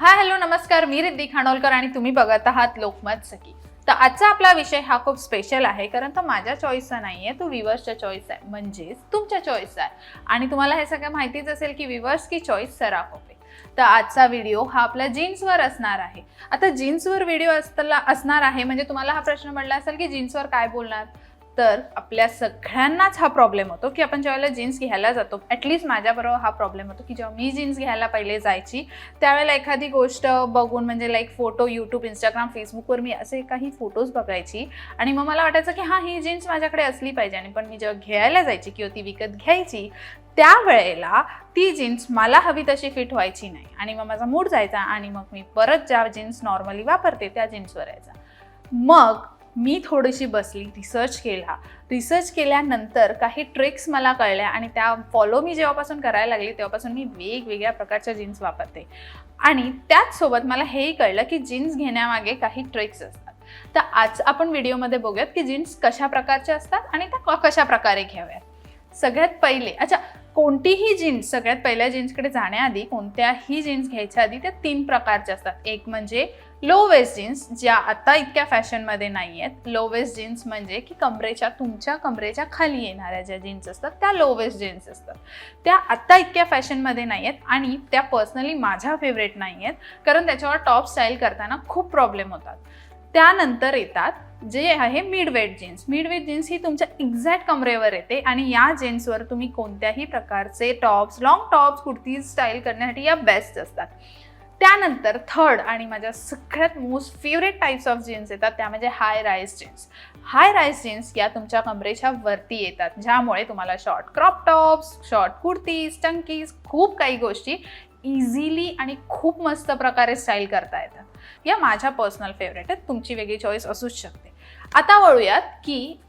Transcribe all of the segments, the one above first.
Hi hello नमस्कार, मी रिद्धी खानोलकर आणि तुम्ही बघत आहात लोकमत सखी। तर आजचा आपला विषय हा खूप स्पेशल आहे, कारण तो माझ्या चॉईसचा नाहीये, तो व्ह्यूअर्सच्या चॉईस आहे, म्हणजेच तुमच्या चॉईसचा आहे। आणि तुम्हाला हे सगळं माहितीच असेल की व्ह्यूअर्स की चॉईस सराफ। तर आजचा व्हिडिओ हा आपल्या जीन्सवर असणार आहे। आता जीन्सवर व्हिडिओ असणार आहे म्हणजे तुम्हाला हा प्रश्न पडला असेल की जीन्सवर काय बोलणार। तर आपल्या सगळ्यांनाच हा प्रॉब्लेम होतो की आपण जेव्हा जीन्स घ्यायला जातो, ॲटलीस्ट माझ्याबरोबर हा प्रॉब्लेम होतो की जेव्हा मी जीन्स घ्यायला पहिले जायची त्यावेळेला एखादी गोष्ट बघून म्हणजे लाईक फोटो यूट्यूब इंस्टाग्राम फेसबुकवर मी असे काही फोटोज बघायची आणि मग मला वाटायचं की हां ही जीन्स माझ्याकडे असली पाहिजे। आणि पण मी जेव्हा घ्यायला जायची किंवा ती विकत घ्यायची त्यावेळेला ती जीन्स मला हवी तशी फिट व्हायची नाही आणि मग माझा मूड जायचा आणि मग मी परत ज्या जीन्स नॉर्मली वापरते त्या जीन्सवर यायचा। मग मी थोडीशी बसली, रिसर्च केल्यानंतर काही ट्रिक्स मला कळल्या आणि त्या फॉलो मी जेव्हापासून करायला लागली तेव्हापासून मी वेगवेगळ्या प्रकारच्या जीन्स वापरते। आणि त्याचसोबत मला हेही कळलं की जीन्स घेण्यामागे काही ट्रिक्स असतात। तर आज आपण व्हिडिओमध्ये बघूयात की जीन्स कशा प्रकारच्या असतात आणि त्या कशा प्रकारे घ्याव्यात। सगळ्यात पहिले कोणतीही जीन्स, सगळ्यात पहिल्या जीन्सकडे जाण्याआधी कोणत्याही जीन्स घ्यायच्या आधी त्या 3 प्रकारच्या असतात। एक म्हणजे लो वेस्ट जीन्स, ज्या आता इतक्या फॅशनमध्ये नाही आहेत। लो वेस्ट जीन्स म्हणजे की तुमच्या कमरेच्या खाली येणाऱ्या ज्या जीन्स असतात त्या लो वेस्ट जीन्स असतात। त्या आता इतक्या फॅशनमध्ये नाही आहेत आणि त्या पर्सनली माझ्या फेवरेट नाही आहेत, कारण त्याच्यावर टॉप स्टाईल करताना खूप प्रॉब्लेम होतात। त्यानंतर येतात जे आहे मिड वेट जीन्स ही तुमच्या एक्झॅक्ट कमरेवर येते आणि या जीन्सवर तुम्ही कोणत्याही प्रकारचे tops, long tops, kurtis style करण्यासाठी या बेस्ट असतात। त्यानंतर थर्ड आणि माझ्या सगळ्यात most favourite types of jeans येतात, त्या म्हणजे हाय राईज जीन्स या तुमच्या कमरेच्या वरती येतात, ज्यामुळे तुम्हाला short crop tops, short kurtis, tankies, खूप काही गोष्टी इझिली आणि खूप मस्त प्रकारे स्टाईल करता येतात। या माझ्या पर्सनल फेवरेट आहेत, तुमची वेगळी चॉईस असूच शकते। आता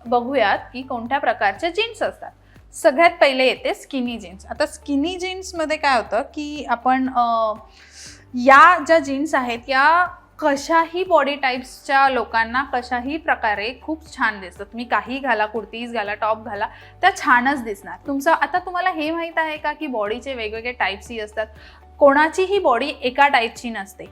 बघूयात की कोणत्या प्रकारच्या जीन्स असतात। सगळ्यात पहिले येते स्किनी जीन्स। आता स्किनी जीन्समध्ये काय होतं की आपण या ज्या जीन्स आहेत या कशाही बॉडी टाईप्सच्या लोकांना कशाही प्रकारे खूप छान दिसतात। तुम्ही काही घाला, कुर्तीज घाला, टॉप घाला, त्या छानच दिसणार। आता तुम्हाला हे माहीत आहे का की बॉडीचे वेगवेगळे टाईप्सही असतात। कोणाचीही बॉडी एका टाईपची नसते।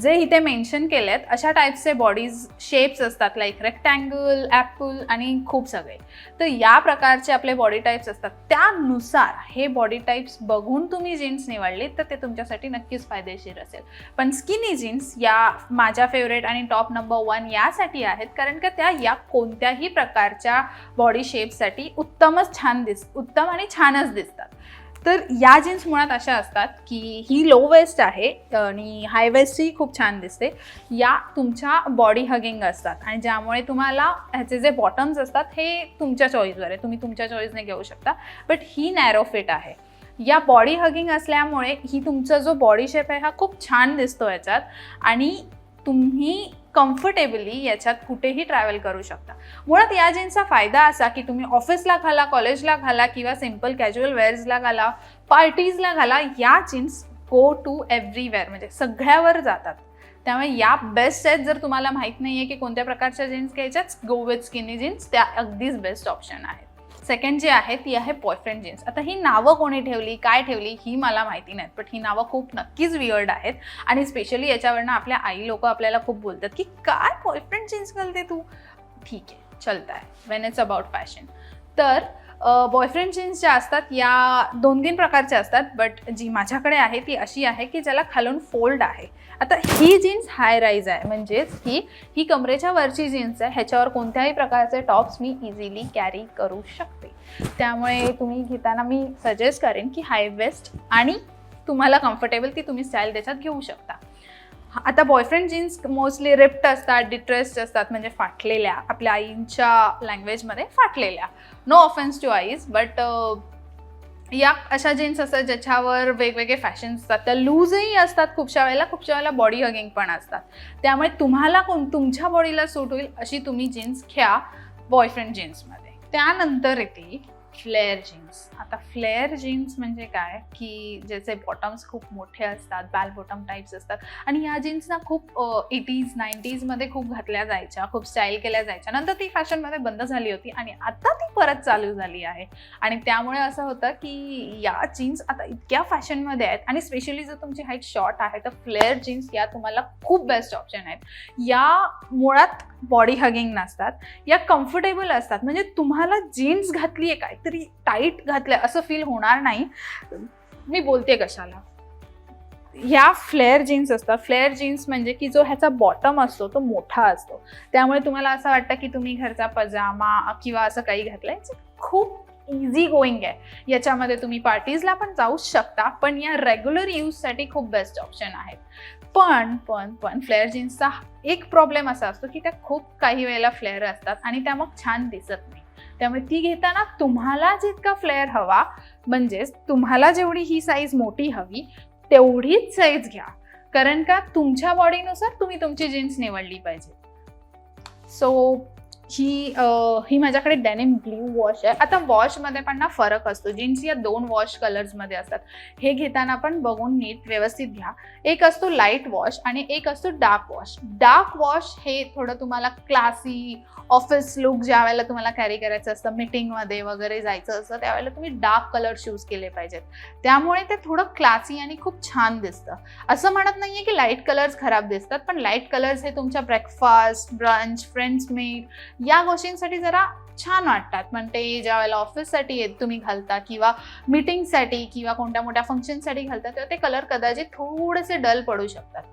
जे इथे मेन्शन केलेत अशा टाईप्सचे बॉडीज शेप्स असतात, लाईक रेक्टँगल, ॲपल आणि खूप सगळे। तर या प्रकारचे आपले बॉडी टाईप्स असतात, त्यानुसार हे बॉडी टाईप्स बघून तुम्ही जीन्स निवडली तर ते तुमच्यासाठी नक्कीच फायदेशीर असेल। पण स्किनी जीन्स या माझ्या फेवरेट आणि टॉप नंबर 1 यासाठी आहेत, कारण का त्या या कोणत्याही प्रकारच्या बॉडी शेपसाठी उत्तम आणि छानच दिसतात। तर या जीन्स मुळात अशा असतात की ही लो वेस्ट आहे आणि हाय वेस्टही खूप छान दिसते। या तुमच्या बॉडी हगिंग असतात आणि ज्यामुळे तुम्हाला ह्याचे जे बॉटम्स असतात हे तुमच्या चॉईसवर आहे, तुम्ही तुमच्या चॉईसने घेऊ शकता। बट ही नॅरो फिट आहे। या बॉडी हगिंग असल्यामुळे ही तुमचा जो बॉडी शेप आहे हा खूप छान दिसतो याच्यात आणि तुम्ही कम्फर्टेबली याच्यात कुठेही ट्रॅव्हल करू शकता। मुळात या जीन्सचा फायदा असा की तुम्ही ऑफिसला घाला, कॉलेजला घाला किंवा सिम्पल कॅज्युअल वेअर्सला घाला, पार्टीजला घाला, या जीन्स गो टू एव्हरीवेअर म्हणजे सगळ्यावर जातात। त्यामुळे या बेस्ट आहेत। जर तुम्हाला माहीत नाही आहे की कोणत्या प्रकारच्या जीन्स घ्यायच्याच, गो विथ स्किनी जीन्स, त्या अगदीच बेस्ट ऑप्शन आहेत। सेकंड जी आहे ती आहे बॉयफ्रेंड जीन्स। आता ही नावं कोणी ठेवली, काय ठेवली ही मला माहिती नाहीत, बट ही नावं खूप नक्कीच वियर्ड आहेत आणि स्पेशली याच्यावरनं आपल्या आई लोक आपल्याला खूप बोलतात की काय बॉयफ्रेंड जीन्स घालते तू। ठीक आहे, चलता है व्हेन इट्स अबाउट फॅशन। तर बॉयफ्रेंड जीन्स ज्या असतात या 2-3 प्रकारच्या असतात, बट जी माझ्याकडे आहे ती अशी आहे की ज्याला खालून फोल्ड आहे। आता ही जीन्स हाय राईज आहे, म्हणजेच ही कमरेच्या वरची जीन्स आहे, ह्याच्यावर कोणत्याही प्रकारचे टॉप्स मी इझिली कॅरी करू शकते। त्यामुळे तुम्ही घेताना मी सजेस्ट करेन की हाय वेस्ट आणि तुम्हाला कम्फर्टेबल ती तुम्ही स्टाईल त्याच्यात घेऊ शकता। आता बॉयफ्रेंड जीन्स मोस्टली रिप्ट असतात, डिट्रेस्ड असतात, म्हणजे फाटलेल्या, आपल्या आईंच्या लँग्वेजमध्ये फाटलेल्या। नो ऑफेन्स टू आईज, बट या अशा जीन्स असतात ज्याच्यावर वेगवेगळे फॅशन्स असतात, त्या लूजही असतात खूपशा वेळेला बॉडी हगिंग पण असतात। त्यामुळे तुम्हाला तुमच्या बॉडीला सूट होईल अशी तुम्ही जीन्स घ्या बॉयफ्रेंड जीन्समध्ये। त्यानंतर येते फ्लेअर जीन्स. आता फ्लेअर जीन्स म्हणजे काय की ज्याचे बॉटम्स खूप मोठे असतात, बॅल बॉटम टाईप्स असतात आणि या जीन्स ना खूप 80s 90s मध्ये खूप घातल्या जायच्या, खूप स्टाईल केल्या जायच्या. नंतर ती फॅशनमध्ये बंद झाली होती आणि आता ती परत चालू झाली आहे आणि त्यामुळे असं होतं की या जीन्स आता इतक्या फॅशनमध्ये आहेत आणि स्पेशली जर तुमची हाईट शॉर्ट आहे तर फ्लेअर जीन्स या तुम्हाला खूप बेस्ट ऑप्शन आहेत. या मुळात बॉडी हगिंग नसतात, या कम्फर्टेबल असतात. म्हणजे तुम्हाला जीन्स घातली आहे काहीतरी टाईट घातलंय असं फील होणार नाही. मी बोलते कशाला, ह्या फ्लेअर जीन्स असतात. फ्लेअर जीन्स म्हणजे की जो ह्याचा बॉटम असतो तो मोठा असतो, त्यामुळे तुम्हाला असं वाटतं की तुम्ही घरचा पजामा किंवा असं काही घातलंय. खूप इझी गोईंग आहे. याच्यामध्ये तुम्ही पार्टीजला पण जाऊ शकता, पण या रेग्युलर यूजसाठी खूप बेस्ट ऑप्शन आहेत. पण फ्लेअर जीन्सचा एक प्रॉब्लेम असा असतो की त्या खूप काही वेळेला फ्लेअर असतात आणि त्या मग छान दिसत नाही. त्यामुळे ती घेताना तुम्हाला जितका फ्लेअर हवा, म्हणजेच तुम्हाला जेवढी ही साईज मोठी हवी तेवढीच साईज घ्या, कारण का तुमच्या बॉडीनुसार तुम्ही तुमची जीन्स निवडली पाहिजे. सो ही माझ्याकडे डेनिम ब्ल्यू वॉश आहे. आता वॉशमध्ये पण ना फरक असतो. जीन्स या 2 वॉश कलर्समध्ये असतात. हे घेताना पण बघून नीट व्यवस्थित घ्या. एक असतो लाईट वॉश आणि एक असतो डार्क वॉश. डार्क वॉश हे थोडं तुम्हाला क्लासी ऑफिस लुक ज्या वेळेला तुम्हाला कॅरी करायचं असतं, मीटिंगमध्ये वगैरे जायचं असतं, त्यावेळेला तुम्ही डार्क कलर चूज केले पाहिजेत. त्यामुळे ते थोडं क्लासी आणि खूप छान दिसतं. असं म्हणत नाहीये की लाईट कलर्स खराब दिसतात, पण लाईट कलर्स हे तुमच्या ब्रेकफास्ट, ब्रंच, फ्रेंड्स मीट या गोष्टींसाठी जरा छान वाटतात. पण ते ज्या वेळेला ऑफिससाठी तुम्ही घालता किंवा मीटिंगसाठी किंवा कोणत्या मोठ्या फंक्शनसाठी घालता तेव्हा ते कलर कदाचित थोडेसे डल पडू शकतात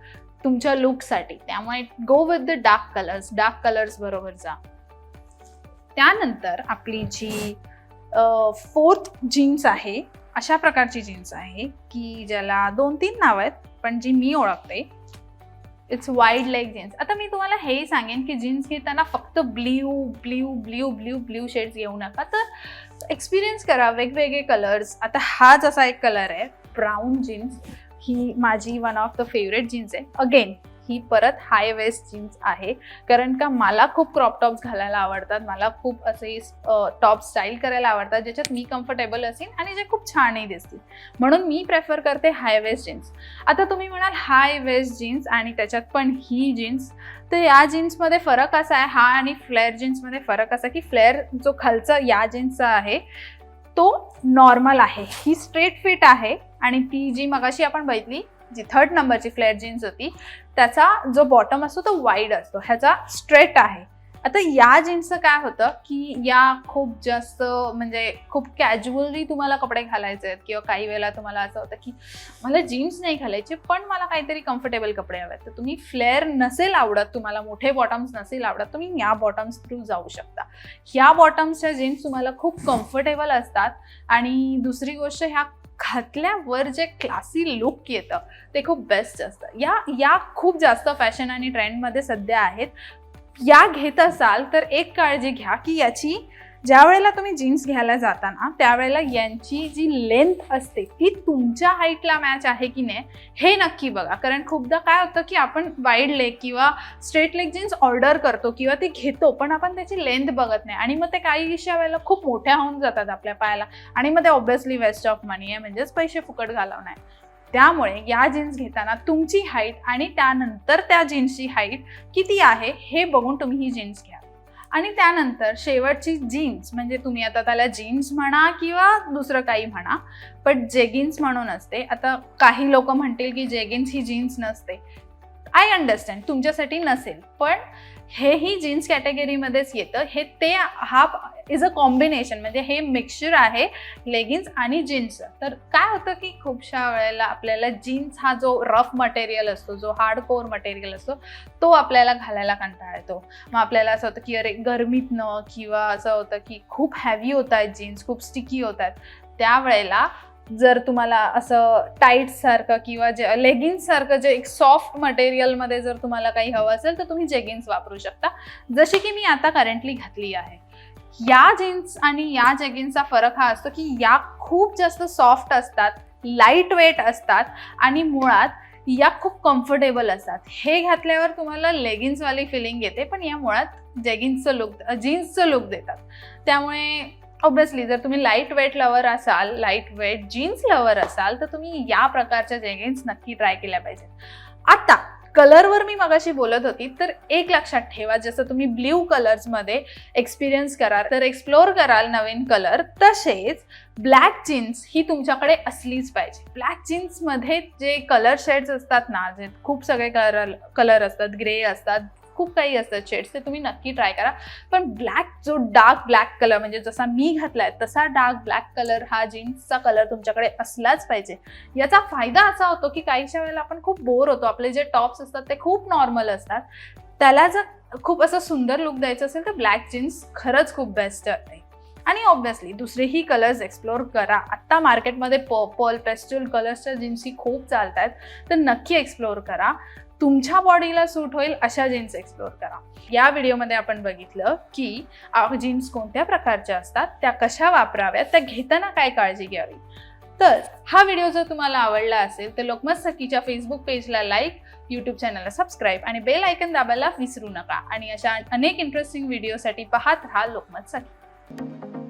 तुमच्या लुकसाठी. त्यामुळे go with the dark colours बरोबर जा. त्यानंतर आपली जी 4th जीन्स आहे, अशा प्रकारची जीन्स आहे की ज्याला 2-3 नाव आहेत, पण जी मी ओळखते इट्स वाईड लेग जीन्स. आता मी तुम्हाला हेही सांगेन की जीन्स घेताना फक्त ब्ल्यू शेड्स घेऊ नका, तर एक्सपिरियन्स करा वेगवेगळे कलर्स. आता हा जसा एक कलर आहे ब्राऊन जीन्स, ही माझी one of the favourite jeans आहे. अगेन ही परत हाय वेस्ट जीन्स आहे, कारण का मला खूप क्रॉप टॉप्स घालायला आवडतात. मला खूप असे टॉप स्टाईल करायला आवडतात ज्याच्यात मी कम्फर्टेबल असेल आणि जे खूप छानही दिसतील, म्हणून मी प्रेफर करते हाय वेस्ट जीन्स. आता तुम्ही म्हणाल हाय वेस्ट जीन्स आणि त्याच्यात पण ही जीन्स, तर या जीन्समध्ये फरक असा आहे, हा आणि फ्लेअर जीन्समध्ये फरक असा की फ्लेअर जो खालचा या जीन्सचा आहे तो नॉर्मल आहे, ही स्ट्रेट फिट आहे आणि ती जी मगाशी आपण बघितली जी 3rd नंबरची फ्लेअर जीन्स होती त्याचा जो बॉटम असतो तो वाईड असतो, ह्याचा स्ट्रेट आहे. आता या जीन्सचं काय होतं की या खूप जास्त म्हणजे खूप कॅज्युअली तुम्हाला कपडे घालायचे आहेत किंवा काही वेळेला तुम्हाला असं होतं की मला जीन्स नाही घालायचे पण मला काहीतरी कम्फर्टेबल कपडे हवे आहेत, तर तुम्ही फ्लेअर नसेल आवडत, तुम्हाला मोठे बॉटम्स नसेल आवडत, तुम्ही या बॉटम्स थ्रू जाऊ शकता. ह्या बॉटम्सच्या जीन्स तुम्हाला खूप कम्फर्टेबल असतात आणि दुसरी गोष्ट ह्या घातल्यावर जे क्लासी लुक येतं ते खूप बेस्ट असतं. या खूप जास्त फॅशन आणि ट्रेंडमध्ये सध्या आहेत. या घेत असाल तर एक काळजी घ्या की याची ज्या वेळेला तुम्ही जीन्स घ्यायला जाता ना त्यावेळेला यांची जी लेंथ असते ती तुमच्या हाईटला मॅच आहे की नाही हे नक्की बघा. कारण खूपदा काय होतं की आपण वाईड लेग किंवा स्ट्रेट लेग जीन्स ऑर्डर करतो किंवा ती घेतो पण आपण त्याची लेंथ बघत नाही आणि मग ते काहीशा वेळेला खूप मोठ्या होऊन जातात आपल्या पायाला आणि मग ते ऑब्व्हियसली वेस्ट ऑफ मनी आहे, म्हणजेच पैसे फुकट घालवणं आहे. त्यामुळे या जीन्स घेताना तुमची हाईट आणि त्यानंतर त्या जीन्सची हाईट किती आहे हे बघून तुम्ही ही जीन्स घ्या. आणि त्यानंतर शेवटची जीन्स म्हणजे तुम्ही आता त्याला जीन्स म्हणा किंवा दुसरं काही म्हणा, पण जेगिन्स म्हणून असते. आता काही लोक म्हणतील की जेगिन्स ही जीन्स नसते. आय अंडरस्टँड तुमच्यासाठी नसेल, पण हेही जीन्स कॅटेगरीमध्येच येतं. हा इज अ कॉम्बिनेशन, म्हणजे हे मिक्सचर आहे लेगिन्स आणि जीन्सचं. तर काय होतं की खूपशा वेळेला आपल्याला जीन्स हा जो रफ मटेरियल असतो, जो हार्ड कोर मटेरियल असतो, तो आपल्याला घालायला कंटाळा येतो. मग आपल्याला असं होतं की अरे गरमीतनं किंवा असं होतं की खूप हॅवी होत आहेत जीन्स, खूप स्टिकी होत आहेत. त्यावेळेला जर तुम्हाला असं टाईट सारखं किंवा जे लेगिन्स सारखं जे एक सॉफ्ट मटेरियलमध्ये जर तुम्हाला काही हवं असेल तर तुम्ही जेगिन्स वापरू शकता, जशी की मी आता करंटली घातली आहे. या जीन्स आणि या जेगिन्सचा फरक हा असतो की या खूप जास्त सॉफ्ट असतात, लाईट वेट असतात आणि मुळात या खूप कम्फर्टेबल असतात. हे घातल्यावर तुम्हाला लेगिन्सवाली फिलिंग येते, पण या मुळात जेगिन्सचं लुक जीन्सचं लुक देतात. त्यामुळे ऑब्विसली जर तुम्ही लाईट वेट लवर असाल, लाईट वेट जीन्स लवर असाल, तर तुम्ही या प्रकारच्या जेगिन्स नक्की ट्राय केल्या पाहिजेत। आता कलरवर मी मगाशी बोलत होती, तर एक लक्षात ठेवा, जसं तुम्ही ब्ल्यू कलर्समध्ये एक्सपिरियन्स कराल तर एक्सप्लोर कराल नवीन कलर, तसेच ब्लॅक जीन्स ही तुमच्याकडे असलीच पाहिजे। ब्लॅक जीन्समध्ये जे कलर शेड्स असतात ना, जे खूप सगळे कलर असतात, ग्रे असतात, खूप काही असतात शेड्स, ते तुम्ही नक्की ट्राय करा। पण ब्लॅक, जो डार्क ब्लॅक कलर म्हणजे जसा मी घातलाय तसा डार्क ब्लॅक कलर हा जीन्सचा कलर तुमच्याकडे असलाच पाहिजे। याचा फायदा असा होतो की काहीशा वेळेला आपण खूप बोर होतो, आपले जे टॉप्स असतात ते खूप नॉर्मल असतात, त्याला जर खूप असं सुंदर लुक द्यायचं असेल तर ब्लॅक जीन्स खरंच खूप बेस्ट आहे। आणि ऑब्विसली दुसरेही कलर्स एक्सप्लोर करा। आत्ता मार्केटमध्ये पर्पल, पेस्टल कलर्सच्या जीन्सही खूप चालत आहेत, तर नक्की एक्सप्लोर करा। तुमच्या बॉडीला सूट होईल अशा जीन्स एक्सप्लोर करा। या व्हिडिओमध्ये आपण बघितलं की जीन्स कोणत्या प्रकारच्या असतात, त्या कशा वापराव्यात, त्या घेताना काय काळजी घ्यावी। तर हा व्हिडिओ जर तुम्हाला आवडला असेल तर लोकमत सखीच्या फेसबुक पेजला लाईक, यूट्यूब चॅनलला सबस्क्राईब आणि बेल आयकन दाबायला विसरू नका। आणि अशा अनेक इंटरेस्टिंग व्हिडिओसाठी पाहत राहा लोकमत सखी।